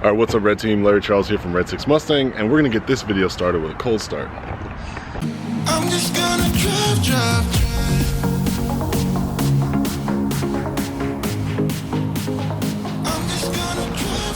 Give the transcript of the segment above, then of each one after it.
All right, what's up, Red Team? Larry Charles here from Red 6 Mustang, and we're gonna get this video started with a cold start. I'm just gonna drive. I'm just gonna drive.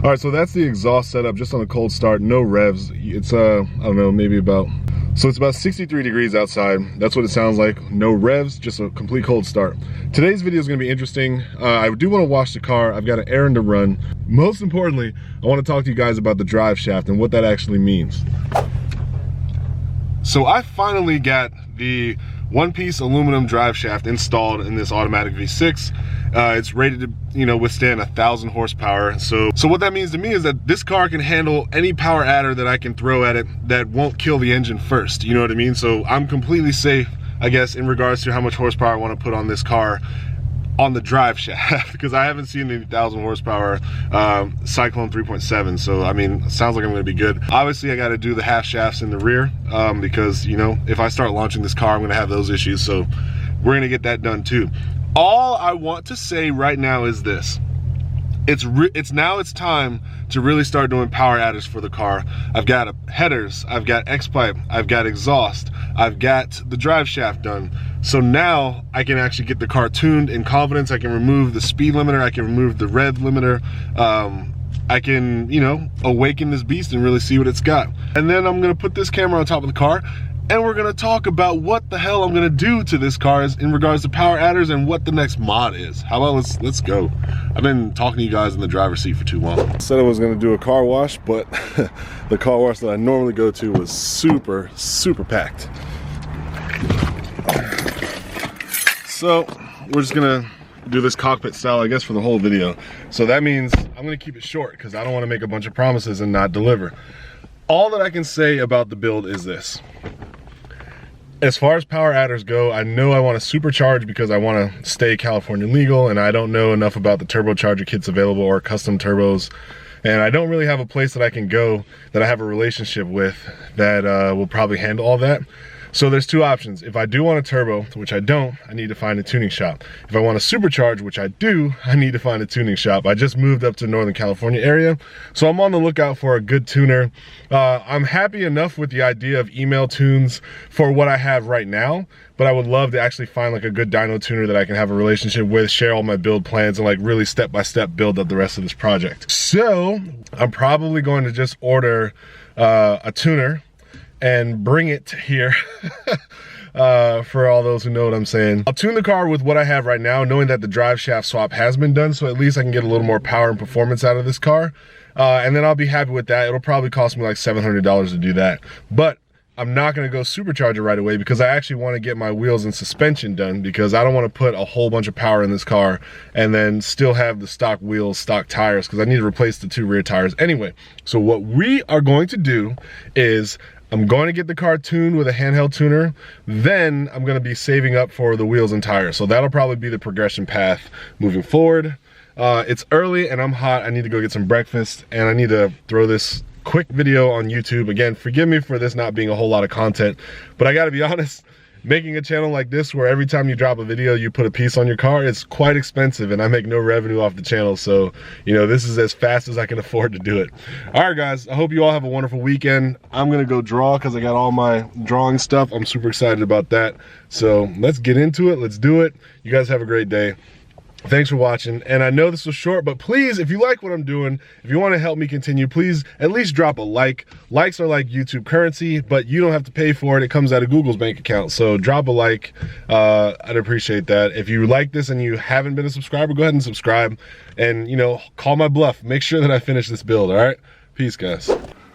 All right, so that's the exhaust setup just on a cold start, no revs. It's I don't know, maybe about, so it's about 63 degrees outside. That's what it sounds like. No revs, just a complete cold start. Today's video is gonna be interesting. I do wanna wash the car. I've got an errand to run. Most importantly, I wanna talk to you guys about the drive shaft and what that actually means. So I finally got the one-piece aluminum drive shaft installed in this automatic V6. It's rated to, withstand 1,000 horsepower. So what that means to me is that this car can handle any power adder that I can throw at it that won't kill the engine first. You know what I mean? So I'm completely safe, I guess, in regards to how much horsepower I want to put on this car on the drive shaft, because I haven't seen any 1,000 horsepower Cyclone 3.7. So I mean, it sounds like I'm going to be good. Obviously I got to do the half shafts in the rear because if I start launching this car, I'm going to have those issues. So we're going to get that done too. All I want to say right now is this. It's time to really start doing power adders for the car. I've got headers, I've got X-pipe, I've got exhaust, I've got the drive shaft done. So now I can actually get the car tuned in confidence. I can remove the speed limiter, I can remove the red limiter. I can, awaken this beast and really see what it's got. And then I'm gonna put this camera on top of the car, and we're gonna talk about what the hell I'm gonna do to this car in regards to power adders and what the next mod is. How about let's go. I've been talking to you guys in the driver's seat for too long. I said I was gonna do a car wash, but the car wash that I normally go to was super, super packed. So we're just gonna do this cockpit style, I guess, for the whole video. So that means I'm gonna keep it short because I don't wanna make a bunch of promises and not deliver. All that I can say about the build is this. As far as power adders go, I know I want to supercharge because I want to stay California legal, and I don't know enough about the turbocharger kits available or custom turbos, and I don't really have a place that I can go that I have a relationship with that will probably handle all that. So there's two options. If I do want a turbo, which I don't, I need to find a tuning shop. If I want to supercharge, which I do, I need to find a tuning shop. I just moved up to Northern California area, so I'm on the lookout for a good tuner. I'm happy enough with the idea of email tunes for what I have right now, but I would love to actually find like a good dyno tuner that I can have a relationship with, share all my build plans, and like really step-by-step build up the rest of this project. So I'm probably going to just order a tuner and bring it here for all those who know what I'm saying. I'll tune the car with what I have right now, knowing that the drive shaft swap has been done, so at least I can get a little more power and performance out of this car. And then I'll be happy with that. It'll probably cost me like $700 to do that. But I'm not gonna go supercharger right away because I actually wanna get my wheels and suspension done, because I don't wanna put a whole bunch of power in this car and then still have the stock wheels, stock tires, because I need to replace the 2 rear tires anyway. So what we are going to do is I'm going to get the car tuned with a handheld tuner, then I'm gonna be saving up for the wheels and tires. So that'll probably be the progression path moving forward. It's early and I'm hot. I need to go get some breakfast, and I need to throw this quick video on YouTube. Again, forgive me for this not being a whole lot of content, but I gotta be honest, making a channel like this where every time you drop a video you put a piece on your car, it's quite expensive, and I make no revenue off the channel. So this is as fast as I can afford to do it. All right guys, I hope you all have a wonderful weekend. I'm gonna go draw because I got all my drawing stuff. I'm super excited about that. So let's get into it. Let's do it. You guys have a great day. Thanks for watching, and I know this was short, but please, if you like what I'm doing, if you want to help me continue, please at least drop a like. Likes are like YouTube currency, but you don't have to pay for it. It comes out of Google's bank account, so drop a like. I'd appreciate that. If you like this and you haven't been a subscriber, go ahead and subscribe, and call my bluff. Make sure that I finish this build. All right, peace guys.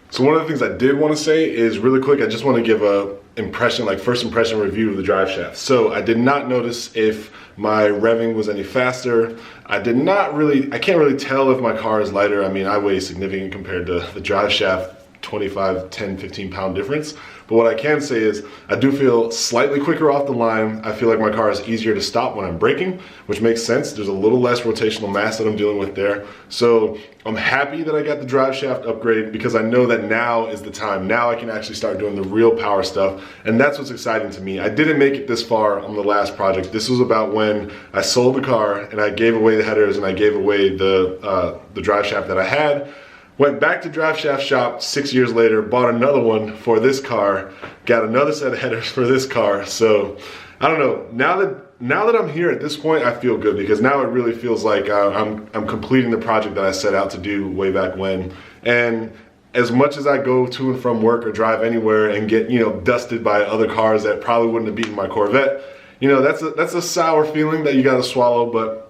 So one of the things I did want to say is really quick, I just want to give a first impression review of the drive shaft. So I did not notice if my revving was any faster. I can't really tell if my car is lighter. I mean, I weigh significant compared to the drive shaft, 25, 10, 15 pound difference. But what I can say is I do feel slightly quicker off the line. I feel like my car is easier to stop when I'm braking, which makes sense. There's a little less rotational mass that I'm dealing with there. So I'm happy that I got the drive shaft upgrade because I know that now is the time. Now I can actually start doing the real power stuff, and that's what's exciting to me. I didn't make it this far on the last project. This was about when I sold the car and I gave away the headers and I gave away the drive shaft that I had. Went back to Driveshaft Shop 6 years later, bought another one for this car, got another set of headers for this car. So I don't know. Now that I'm here at this point, I feel good because now it really feels like I'm completing the project that I set out to do way back when. And as much as I go to and from work or drive anywhere and get, you know, dusted by other cars that probably wouldn't have beaten my Corvette, you know, that's a sour feeling that you got to swallow. But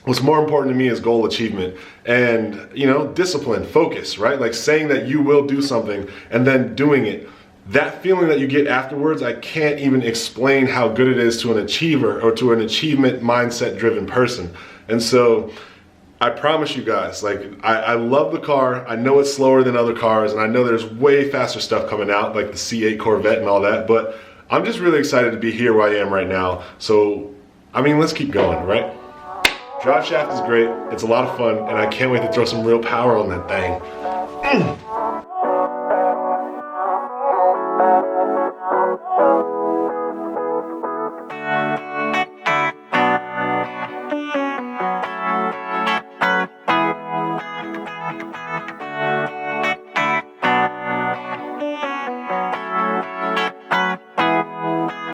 what's more important to me is goal achievement and, you know, discipline, focus, right? Like saying that you will do something and then doing it. That feeling that you get afterwards, I can't even explain how good it is to an achiever or to an achievement mindset driven person. And so I promise you guys, like, I love the car. I know it's slower than other cars, and I know there's way faster stuff coming out, like the C8 Corvette and all that, but I'm just really excited to be here where I am right now. So, I mean, let's keep going, right? Driveshaft is great, it's a lot of fun, and I can't wait to throw some real power on that thing.